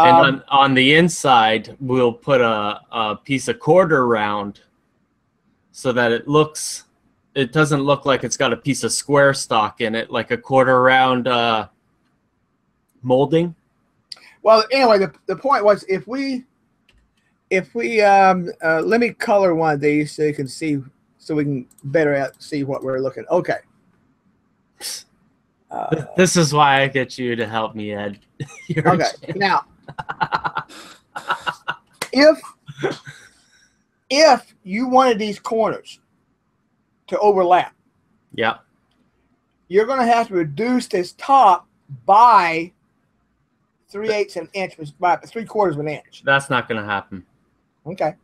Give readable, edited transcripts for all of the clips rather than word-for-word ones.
And on the inside, we'll put a piece of quarter round so that it doesn't look like it's got a piece of square stock in it, like a quarter round molding. Well, anyway, the point was if we let me color one of these so you can see, so we can better see what we're looking. Okay. This is why I get you to help me, Ed. Okay. Now, if you wanted these corners to overlap, yeah, you're going to have to reduce this top by 3/8 of an inch, by 3/4 of an inch. That's not going to happen. Okay.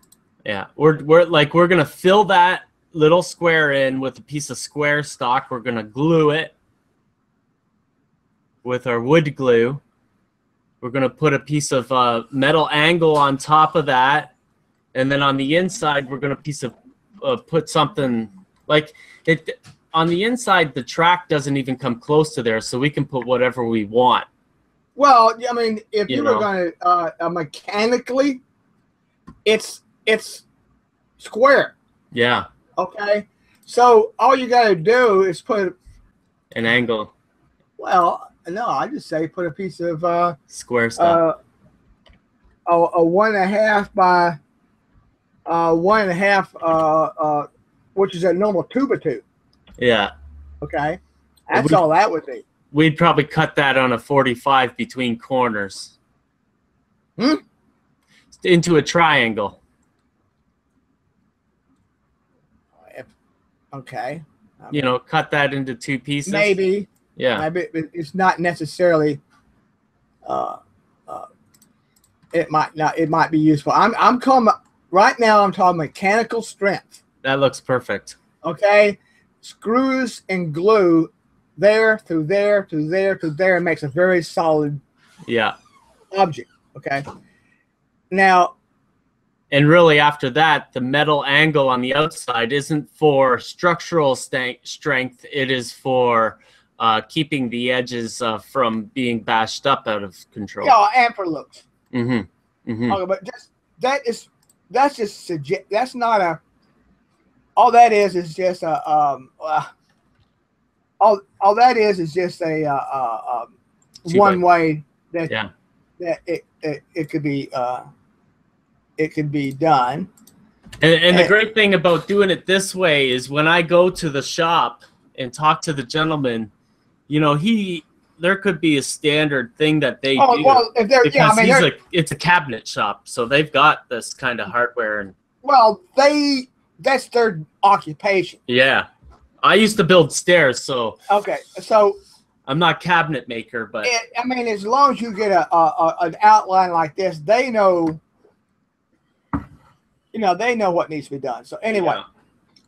Yeah, we're going to fill that little square in with a piece of square stock. We're going to glue it with our wood glue. We're going to put a piece of metal angle on top of that. And then on the inside, we're going to put something like it. On the inside, the track doesn't even come close to there, so we can put whatever we want. Well, I mean, if you were going to mechanically, it's square. Yeah. Okay. So all you got to do is put an angle. Well, no, I just say put a piece of square stuff. A 1.5 by 1.5, which is a normal 2x2. Yeah. Okay. That's all that would be. We'd probably cut that on a 45 between corners. Into a triangle. Okay. You know, cut that into 2 pieces. Maybe. Yeah. Maybe it's not necessarily. It might be useful. I'm calling right now. I'm talking mechanical strength. That looks perfect. Okay. Screws and glue there through there to there to there makes a very solid. Yeah. Object. Okay. Now. And really, after that, the metal angle on the outside isn't for structural strength. It is for keeping the edges from being bashed up out of control. Yeah, and for looks. Mm-hmm. Mm-hmm. Okay, but that's just that's not a. All that is just a all that is just a one way that that it could be. It can be done. And the great thing about doing it this way is when I go to the shop and talk to the gentleman, you know, there could be a standard thing that they do. Well, if they're, yeah, I mean, it's a cabinet shop, so they've got this kind of hardware. And well, that's their occupation. Yeah. I used to build stairs, so. Okay, so. I'm not cabinet maker, but. I mean, as long as you get an outline like this, they know. You know, they know what needs to be done. So anyway,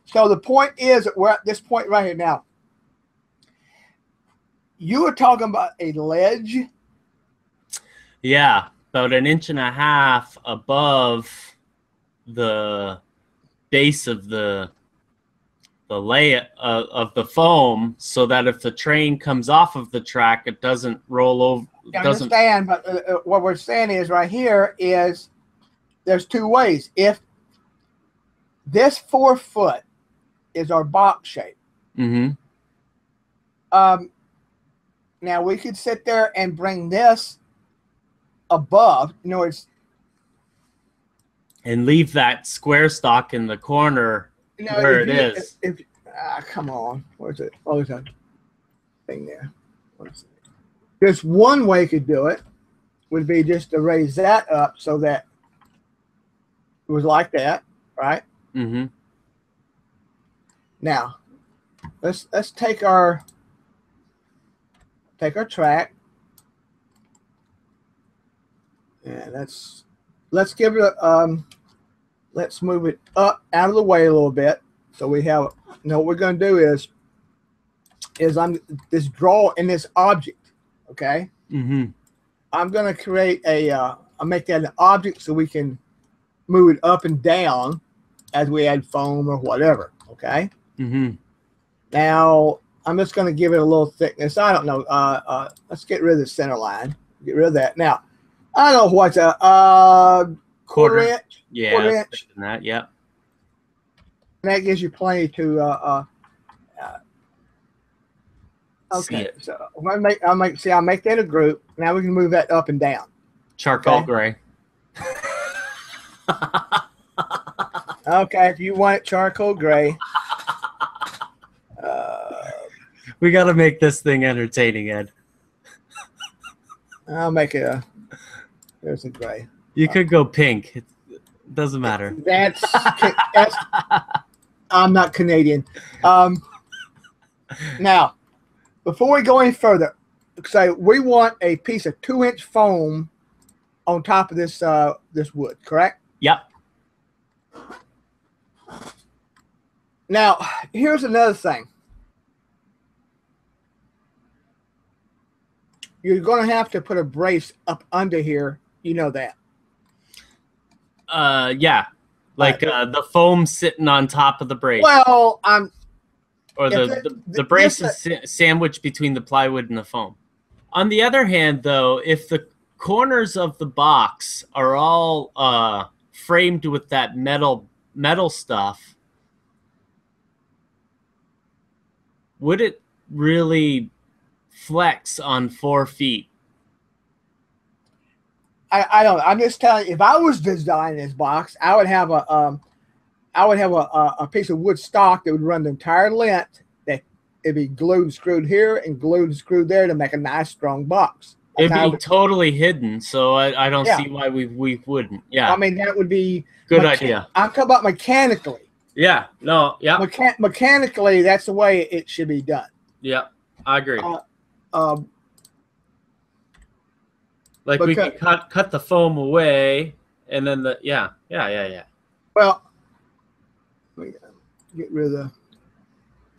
so the point is, we're at this point right here now. You were talking about a ledge. Yeah, about 1.5 inches above the base of the layer of the foam, so that if the train comes off of the track, it doesn't roll over. I understand, but what we're saying is right here is there's 2 ways. If this 4 foot is our box shape. Mm-hmm. Now we could sit there and bring this above. You know, and leave that square stock in the corner where it is. Come on, where's it? Oh, there's a thing there. Just one way to do it would be just to raise that up so that it was like that, right? Mm-hmm. Now, let's take our track, and let's give it a let's move it up out of the way a little bit. So we have, you know, what we're going to do is I'm this draw in this object, okay? Mm-hmm. I'm going to create I'll make that an object so we can move it up and down as we add foam or whatever, okay? Mm-hmm. Now, I'm just going to give it a little thickness. I don't know. Let's get rid of the center line. Get rid of that. Now, I don't know what's a quarter inch. Yeah, quarter inch. That. Yeah. And that gives you plenty to. Okay, so I'll make that a group. Now we can move that up and down. Charcoal gray. Okay, if you want it charcoal gray. We got to make this thing entertaining, Ed. I'll make it there's a gray. You could go pink. It doesn't matter. That's I'm not Canadian. Now, before we go any further, so we want a piece of 2-inch foam on top of this this wood, correct? Yep. Now, here's another thing. You're going to have to put a brace up under here. You know that. Yeah. Like the foam sitting on top of the brace. Well, or the brace is sandwiched between the plywood and the foam. On the other hand, though, if the corners of the box are all framed with that metal stuff, would it really flex on 4 feet? I don't know. I'm just telling you, if I was designing this box, I would have a piece of wood stock that would run the entire length. That it'd be glued and screwed here and glued and screwed there to make a nice strong box. It'd be totally hidden, so I don't see why we wouldn't. Yeah, I mean that would be good idea. I'm talking about mechanically. Yeah. No. Yeah. Mechanically, that's the way it should be done. Yeah, I agree. Like we can cut the foam away, and then yeah. Well, let me get rid of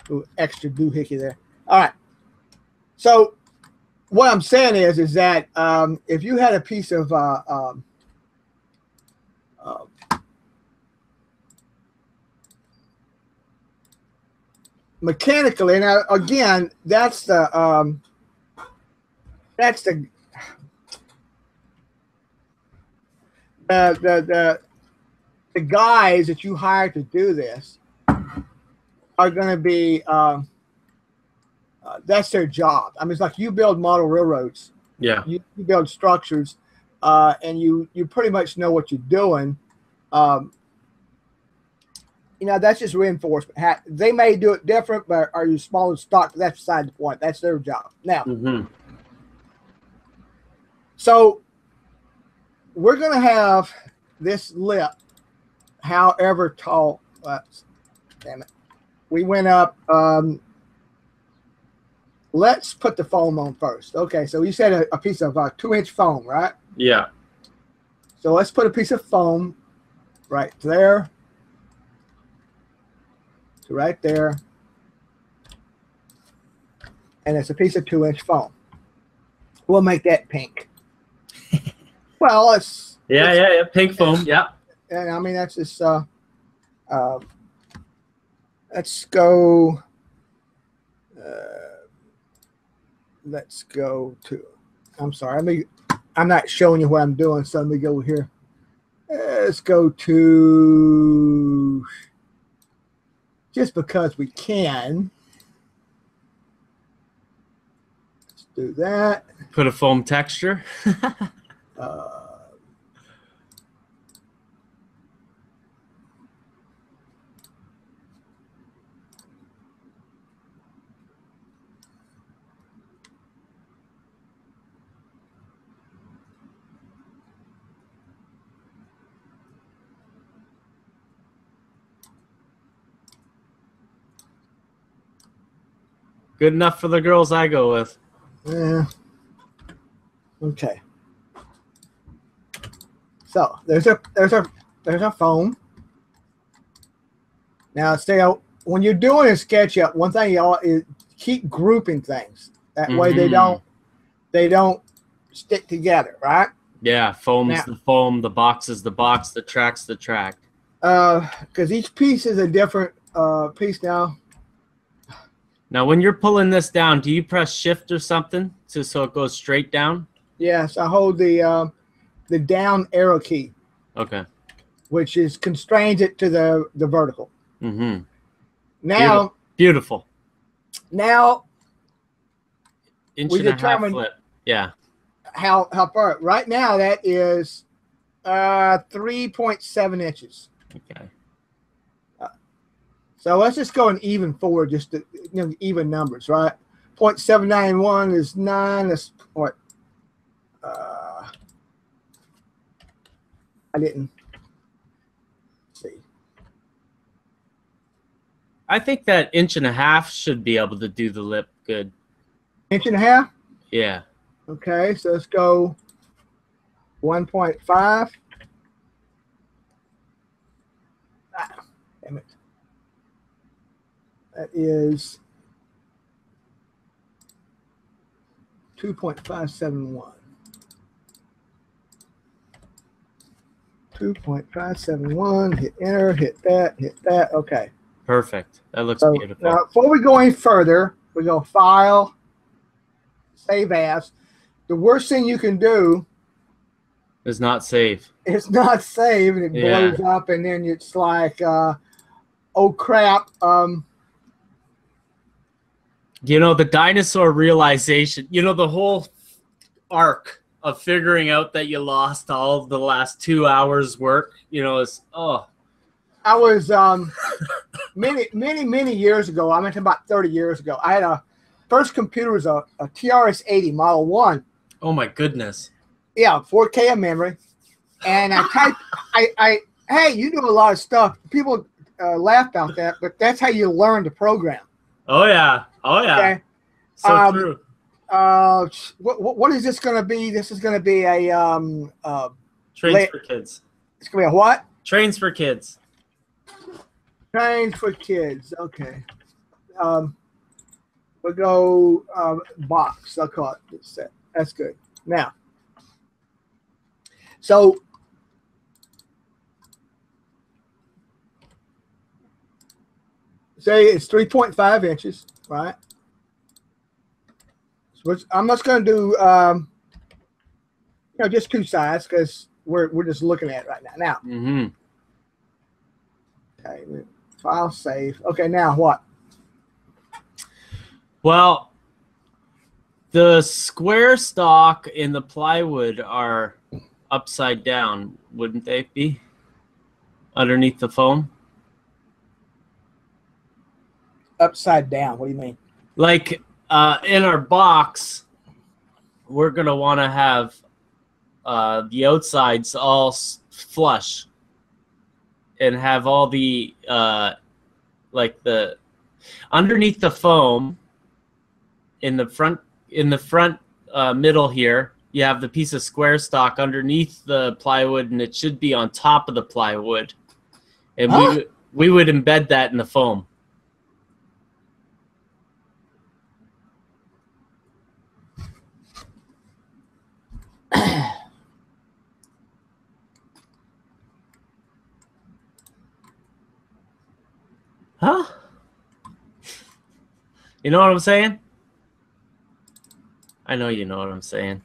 the extra doohickey there. All right. So what I'm saying is that if you had a piece of mechanically, now again, that's the guys that you hire to do this are going to be that's their job. I mean, it's like you build model railroads. Yeah. You build structures, and you pretty much know what you're doing. You know, that's just reinforcement. They may do it different, but are you small and stock? That's beside the point. That's their job. Now, so we're going to have this lip, however tall. Damn it. We went up. Let's put the foam on first. Okay, so you said a piece of 2-inch foam, right? Yeah. So let's put a piece of foam right there. To right there. And it's a piece of 2-inch foam. We'll make that pink. Well, it's yeah, pink foam. Yeah. And I mean that's just let's go to I'm sorry, I'm not showing you what I'm doing, so let me go here. Let's go to, just because we can, let's do that. Put a foam texture. Good enough for the girls I go with. Yeah. Okay. So there's a foam. Now, when you're doing a SketchUp, one thing you is keep grouping things. That way they don't stick together, right? Yeah, foam's the foam, the box is the box, the track's the track. Because each piece is a different piece now. Now, when you're pulling this down, do you press shift or something so it goes straight down? Yes, I hold the the down arrow key, Okay. which is constrains it to the vertical. Mm-hmm. Now, beautiful. Now Inch we and a half determine flip. Yeah. how far. Right now, that is 3.7 inches. Okay. So let's just go an even forward, just to, even numbers, right? 0.791 is 9. That's what? I didn't see. I think that inch and a half should be able to do the lip good. Inch and a half? Yeah. Okay, so let's go 1.5. Damn it. That is 2.571. 2.571. Hit enter. Hit that. Hit that. Okay. Perfect. That looks So beautiful. now, before we go any further, we go File, Save As. The worst thing you can do is not save. It's not save, and it blows up, and then it's like, oh crap. The dinosaur realization, the whole arc of figuring out that you lost all of the last 2 hours work, is, oh. I was, many years ago, I meant about 30 years ago, I had a first computer was a TRS-80 Model 1. Oh my goodness. Yeah, 4K of memory. And I typed, hey, you do a lot of stuff. People laugh about that, but that's how you learn to program. Oh yeah. Oh yeah. Okay. So true. What is this going to be? This is going to be a Trains for Kids. It's going to be a what? Trains for Kids. Trains for Kids. Okay. We'll go box. I'll call it set. That's good. Now, so say it's 3.5 inches, right? So I'm just going to do, just two sides because we're just looking at it right now. Now, okay, file save. Okay, now what? Well, the square stock and the plywood are upside down, wouldn't they be? Underneath the foam? Upside down, what do you mean? Like in our box, we're going to want to have the outsides all flush and have all the, underneath the foam in the front middle here, you have the piece of square stock underneath the plywood, and it should be on top of the plywood. And we would embed that in the foam. Huh? You know what I'm saying? I know you know what I'm saying.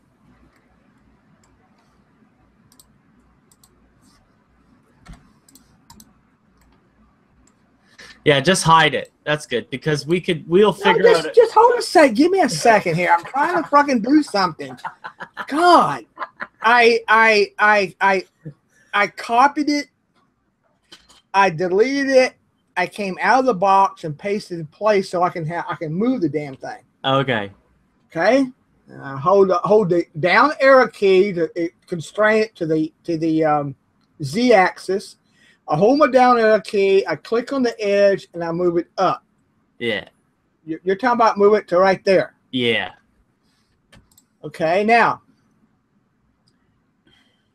Yeah, just hide it. That's good because we'll figure out. Just hold a sec. Give me a second here. I'm trying to fucking do something. God, I copied it. I deleted it. I came out of the box and pasted it in place so I can move the damn thing. Okay. Okay. Hold the down arrow key to constrain it to the Z-axis. I hold my down arrow key. I click on the edge and I move it up. Yeah. You're talking about move it to right there. Yeah. Okay. Now,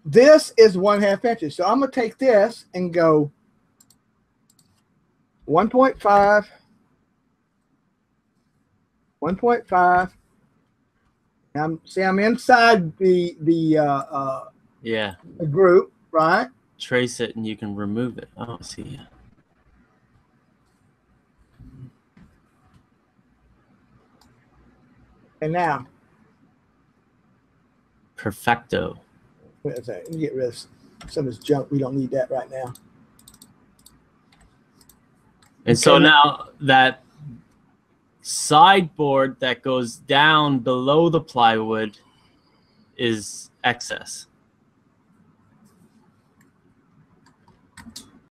this is 1/2 inches. So I'm gonna take this and go 1.5, 1.5. I'm inside the group, right? Trace it and you can remove it. Oh, see ya. And now, perfecto. Let me get rid of some of this junk. We don't need that right now. And so now that sideboard that goes down below the plywood is excess.